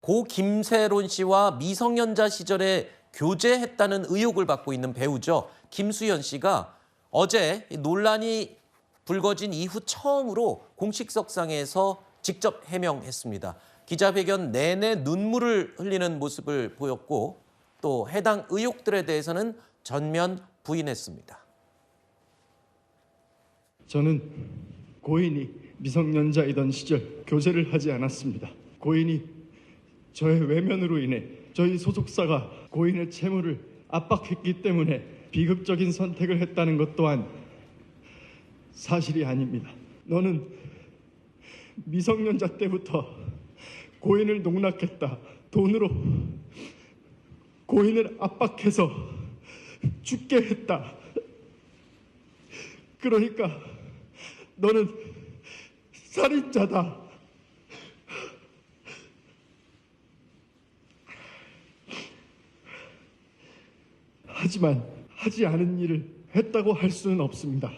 고 김세론 씨와 미성년자 시절에 교제했다는 의혹을 받고 있는 배우죠. 김수현 씨가 어제 논란이 불거진 이후 처음으로 공식석상에서 직접 해명했습니다. 기자회견 내내 눈물을 흘리는 모습을 보였고 또 해당 의혹들에 대해서는 전면 부인했습니다. 저는 고인이 미성년자이던 시절 교제를 하지 않았습니다. 고인이 저의 외면으로 인해 저희 소속사가 고인의 채무를 압박했기 때문에 비극적인 선택을 했다는 것 또한 사실이 아닙니다. 너는 미성년자 때부터 고인을 농락했다. 돈으로 고인을 압박해서 죽게 했다. 그러니까 너는 살인자다. 하지만 하지 않은 일을 했다고 할 수는 없습니다.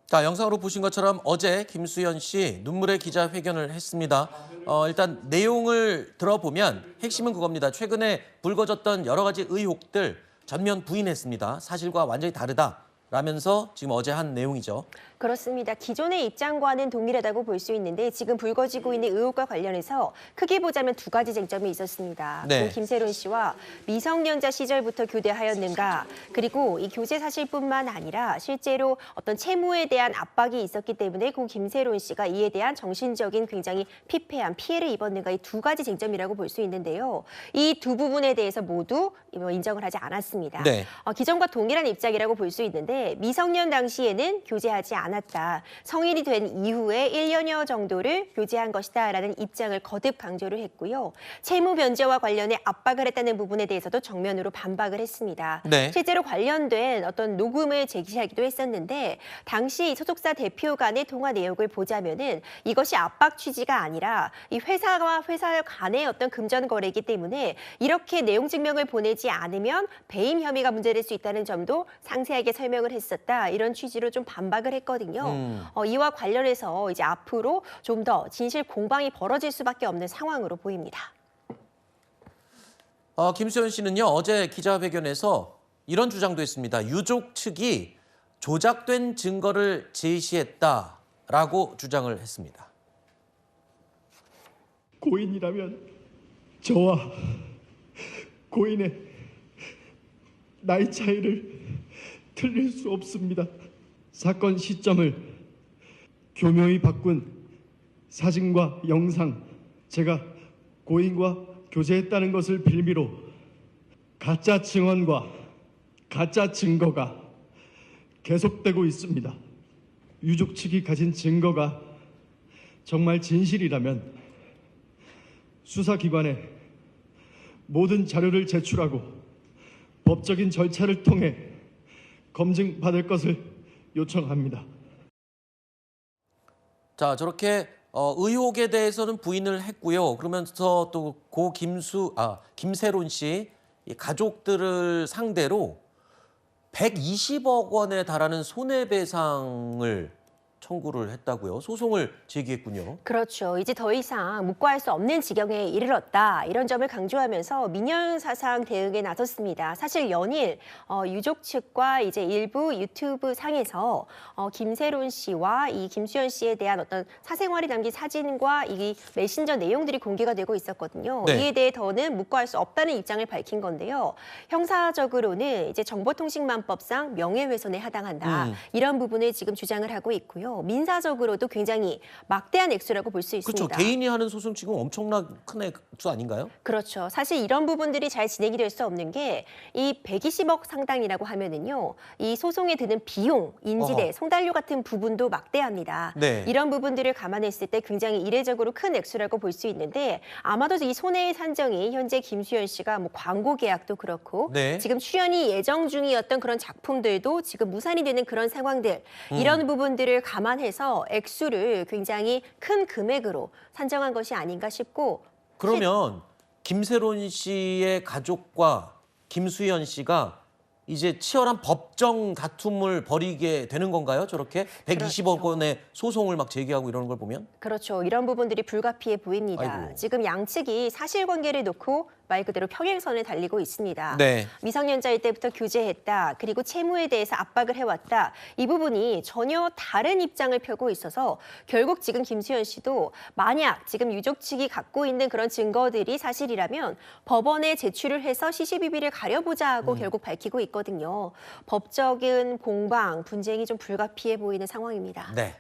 자, 영상으로 보신 것처럼 어제 김수현 씨 눈물의 기자회견을 했습니다. 일단 내용을 들어보면 핵심은 그겁니다. 최근에 불거졌던 여러 가지 의혹들 전면 부인했습니다. 사실과 완전히 다르다라면서 지금 어제 한 내용이죠. 그렇습니다. 기존의 입장과는 동일하다고 볼 수 있는데 지금 불거지고 있는 의혹과 관련해서 크게 보자면 두 가지 쟁점이 있었습니다. 네. 김세론 씨와 미성년자 시절부터 교제하였는가, 그리고 이 교제 사실뿐만 아니라 실제로 어떤 채무에 대한 압박이 있었기 때문에 고 김세론 씨가 이에 대한 정신적인 굉장히 피폐한 피해를 입었는가, 이 두 가지 쟁점이라고 볼 수 있는데요. 이 두 부분에 대해서 모두 인정을 하지 않았습니다. 네. 기존과 동일한 입장이라고 볼 수 있는데 미성년 당시에는 교제하지 않았다. 성인이 된 이후에 1년여 정도를 교제한 것이다라는 입장을 거듭 강조를 했고요. 채무 변제와 관련해 압박을 했다는 부분에 대해서도 정면으로 반박을 했습니다. 네. 실제로 관련된 어떤 녹음을 제기하기도 했었는데 당시 소속사 대표 간의 통화 내역을 보자면은 이것이 압박 취지가 아니라 이 회사와 회사 간의 어떤 금전 거래이기 때문에 이렇게 내용 증명을 보내지 않으면 배임 혐의가 문제될 수 있다는 점도 상세하게 설명을 했었다. 이런 취지로 좀 반박을 했거든요. 이와 관련해서 이제 앞으로 좀 더 진실 공방이 벌어질 수밖에 없는 상황으로 보입니다. 김수현 씨는요, 어제 기자회견에서 이런 주장도 했습니다. 유족 측이 조작된 증거를 제시했다라고 주장을 했습니다. 고인이라면 저와 고인의 나이 차이를 틀릴 수 없습니다. 사건 시점을 교묘히 바꾼 사진과 영상, 제가 고인과 교제했다는 것을 빌미로 가짜 증언과 가짜 증거가 계속되고 있습니다. 유족 측이 가진 증거가 정말 진실이라면 수사기관에 모든 자료를 제출하고 법적인 절차를 통해 검증받을 것을 요청합니다. 자, 저렇게 의혹에 대해서는 부인을 했고요. 그러면서 또 고 김세론 씨 가족들을 상대로 120억 원에 달하는 손해배상을 청구를 했다고요. 소송을 제기했군요. 그렇죠. 이제 더 이상 묵과할 수 없는 지경에 이르렀다. 이런 점을 강조하면서 민영사상 대응에 나섰습니다. 사실 연일 유족 측과 이제 일부 유튜브 상에서 김세론 씨와 이 김수현 씨에 대한 어떤 사생활이 담긴 사진과 이 메신저 내용들이 공개가 되고 있었거든요. 네. 이에 대해 더는 묵과할 수 없다는 입장을 밝힌 건데요. 형사적으로는 이제 정보통신망법상 명예훼손에 해당한다. 이런 부분을 지금 주장을 하고 있고요. 민사적으로도 굉장히 막대한 액수라고 볼 수 있습니다. 그렇죠. 개인이 하는 소송 지금 엄청난 큰 액수 아닌가요? 그렇죠. 사실 이런 부분들이 잘 진행이 될 수 없는 게 이 120억 상당이라고 하면은요, 이 소송에 드는 비용, 인지대, 송달료 같은 부분도 막대합니다. 네. 이런 부분들을 감안했을 때 굉장히 이례적으로 큰 액수라고 볼 수 있는데 아마도 이 손해의 산정이 현재 김수현 씨가 뭐 광고 계약도 그렇고 네. 지금 출연이 예정 중이었던 그런 작품들도 지금 무산이 되는 그런 상황들 이런 부분들을 감안해서 액수를 굉장히 큰 금액으로 산정한 것이 아닌가 싶고 그러면 김세론 씨의 가족과 김수현 씨가 이제 치열한 법 법정 다툼을 벌이게 되는 건가요? 저렇게 120억 원의 소송을 막 제기하고 이러는 걸 보면? 그렇죠. 이런 부분들이 불가피해 보입니다. 아이고. 지금 양측이 사실관계를 놓고 말 그대로 평행선을 달리고 있습니다. 네. 미성년자일 때부터 규제했다. 그리고 채무에 대해서 압박을 해왔다. 이 부분이 전혀 다른 입장을 펴고 있어서 결국 지금 김수현 씨도 만약 지금 유족 측이 갖고 있는 그런 증거들이 사실이라면 법원에 제출을 해서 시시비비를 가려보자 하고 결국 밝히고 있거든요. 법적인 공방, 분쟁이 좀 불가피해 보이는 상황입니다. 네.